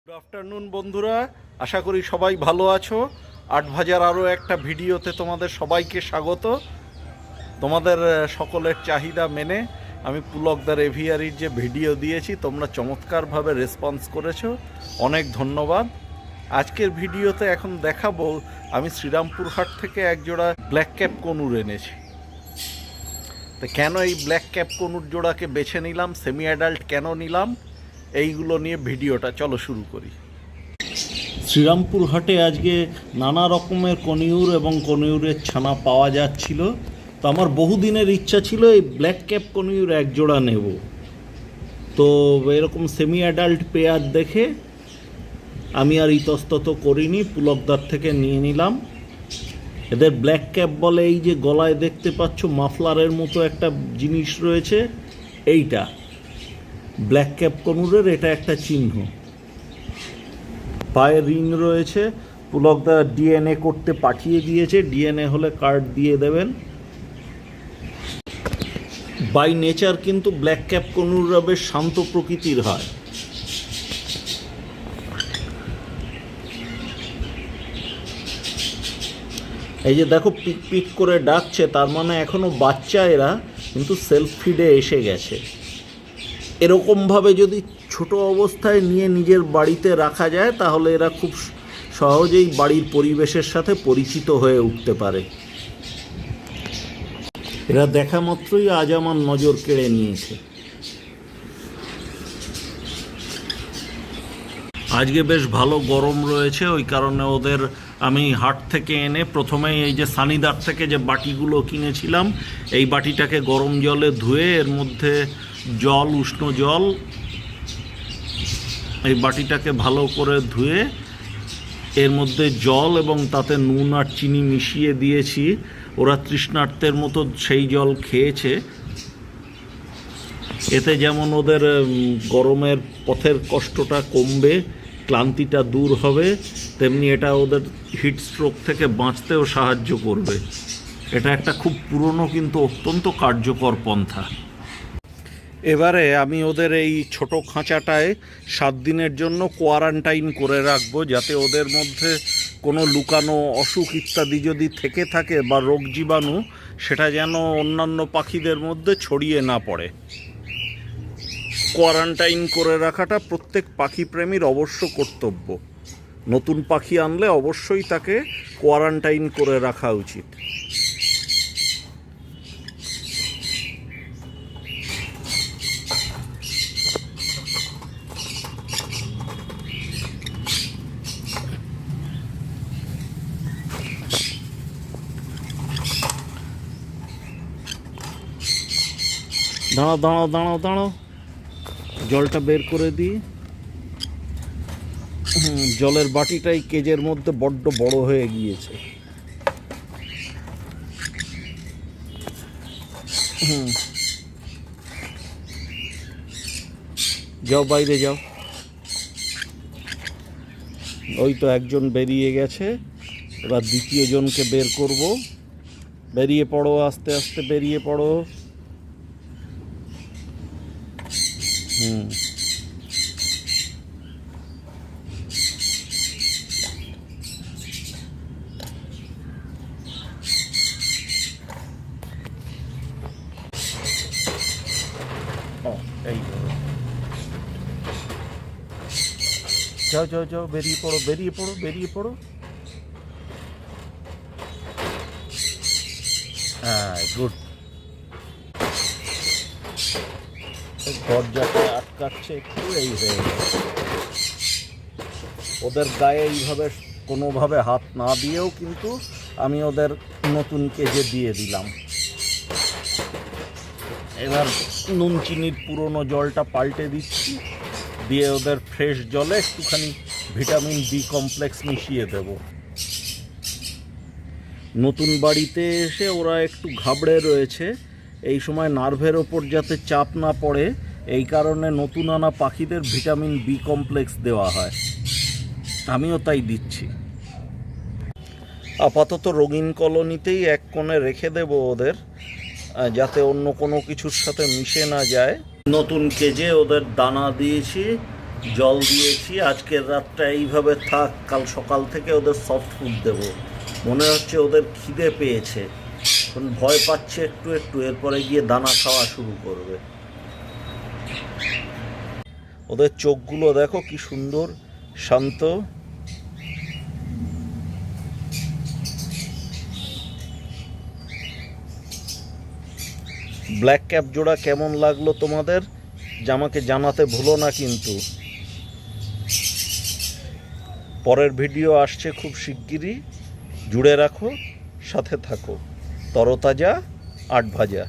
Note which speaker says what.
Speaker 1: Good afternoon বন্ধুরা, আশা করি সবাই ভালো আছো। ৮ ভাজার আরও একটা ভিডিওতে তোমাদের সবাইকে স্বাগত। তোমাদের সকলের চাহিদা মেনে আমি পুলকদার এভিয়ারির যে ভিডিও দিয়েছি তোমরা চমৎকারভাবে রেসপন্স করেছো, অনেক ধন্যবাদ। আজকের ভিডিওতে এখন দেখাবো আমি শ্রীরামপুরহাট থেকে একজোড়া ব্ল্যাক ক্যাপ কনুর এনেছি। তো কেন এই ব্ল্যাক ক্যাপ কনুর জোড়াকে বেছে নিলাম, সেমি অ্যাডাল্ট কেন নিলাম, এইগুলো নিয়ে ভিডিওটা চলো শুরু করি। শ্রীরামপুরহাটে আজকে নানা রকমের কনিউর এবং কনিউরের ছানা পাওয়া যাচ্ছিল। তো আমার বহুদিনের ইচ্ছা ছিল এই ব্ল্যাক ক্যাপ কনিউর এক জোড়া নেব। তো এরকম সেমি অ্যাডাল্ট পেয়ার দেখে আমি আর ইতস্তত করিনি, পুলকদার থেকে নিয়ে নিলাম। এদের ব্ল্যাক ক্যাপ বলে। এই যে গলায় দেখতে পাচ্ছ মাফলারের মতো একটা জিনিস রয়েছে, এইটা ব্ল্যাক ক্যাপ কনুরের এটা একটা চিহ্ন। পায়ে রিং রয়েছে, পুলকদা ডিএনএ করতে পাঠিয়ে দিয়েছে, ডিএনএ হলে কার্ড দিয়ে দেবেন। বাই নেচার কিন্তু ব্ল্যাক ক্যাপ কনুররা বেশ শান্ত প্রকৃতির হয়। এই যে দেখো পিক পিক করে ডাকছে, তার মানে এখনো বাচ্চা এরা, কিন্তু সেলফ ফিডে এসে গেছে। এরকমভাবে যদি ছোট অবস্থায় নিয়ে নিজের বাড়িতে রাখা যায় তাহলে এরা খুব সহজেই বাড়ির পরিবেশের সাথে পরিচিত হয়ে উঠতে পারে। এরা দেখা মাত্রই আজ আমার নজর কেড়ে নিয়েছে। আজকে বেশ ভালো গরম রয়েছে, ওই কারণে ওদের আমি হাট থেকে এনে প্রথমেই এই যে সানিদার থেকে যে বাটিগুলো কিনেছিলাম, এই বাটিটাকে গরম জলে ধুয়ে এর মধ্যে জল, উষ্ণ জল, এই বাটিটাকে ভালো করে ধুয়ে এর মধ্যে জল এবং তাতে নুন আর চিনি মিশিয়ে দিয়েছি। ওরা তৃষ্ণার্তের মতো সেই জল খেয়েছে। এতে যেমন ওদের গরমের পথের কষ্টটা কমবে, ক্লান্তিটা দূর হবে, তেমনি এটা ওদের হিট স্ট্রোক থেকে বাঁচতেও সাহায্য করবে। এটা একটা খুব পুরনো কিন্তু অত্যন্ত কার্যকর পন্থা। এবারে আমি ওদের এই ছোট খাঁচাটায় 7 দিনের জন্য কোয়ারেন্টাইন করে রাখবো, যাতে ওদের মধ্যে কোনো লুকানো অসুখ ইত্যাদি যদি থেকে থাকে বা রোগ জীবাণু, সেটা যেন অন্যান্য পাখিদের মধ্যে ছড়িয়ে না পড়ে। কোয়ারেন্টাইন করে রাখাটা প্রত্যেক পাখিপ্রেমীর অবশ্য কর্তব্য। নতুন পাখি আনলে অবশ্যই তাকে কোয়ারেন্টাইন করে রাখা উচিত। দাঁড়াও দাঁড়াও দাঁড়াও দাঁড়াও, জলটা বের করে দিই। জলের বাটিটাই কেজের মধ্যে বড্ড বড় হয়ে গিয়েছে। যাও বাইরে যাও। ওই তো একজন বেরিয়ে গেছে, এবার দ্বিতীয় জনকে বের করব। বেরিয়ে পড়ো, আস্তে আস্তে বেরিয়ে পড়ো। এই যাও যাও যাও, বেরিয়ে পড়ো বেরিয়ে পড়ো বেরিয়ে পড়ো। হ্যাঁ, গুড। দরজাটা আটকাচ্ছে একটু, এই হয়ে গেছে। ওদের গায়ে এইভাবে কোনোভাবে হাত না দিয়েও কিন্তু আমি ওদের নতুন কেজে দিয়ে দিলাম। এবার নুন চিনির পুরনো জলটা পাল্টে দিচ্ছি, দিয়ে ওদের ফ্রেশ জলে একটুখানি ভিটামিন বি কমপ্লেক্স মিশিয়ে দেব। নতুন বাড়িতে এসে ওরা একটু ঘাবড়ে রয়েছে, এই সময় নার্ভের ওপর যাতে চাপ না পড়ে এই কারণে নতুন আনা পাখিদের ভিটামিন বি কমপ্লেক্স দেওয়া হয়, আমিও তাই দিচ্ছি। আপাতত রঙিন কলোনিতেই এক কোণে রেখে দেব ওদের, যাতে অন্য কোনো কিছুর সাথে মিশে না যায়। নতুন কেজে ওদের দানা দিয়েছি, জল দিয়েছি। আজকের রাতটা এইভাবে থাক, কাল সকাল থেকে ওদের সফট ফুড দেব। মনে হচ্ছে ওদের খিদে পেয়েছে, এখন ভয় পাচ্ছে একটু একটু, এরপরে গিয়ে দানা খাওয়া শুরু করবে। ওদের চোখগুলো দেখো কি সুন্দর শান্ত। ব্ল্যাক ক্যাপ জোড়া কেমন লাগলো তোমাদের আমাকে জানাতে ভুলো না কিন্তু। পরের ভিডিও আসছে খুব শিগগিরই, জুড়ে রাখো, সাথে থাকো। তরতাজা আট ভাজা।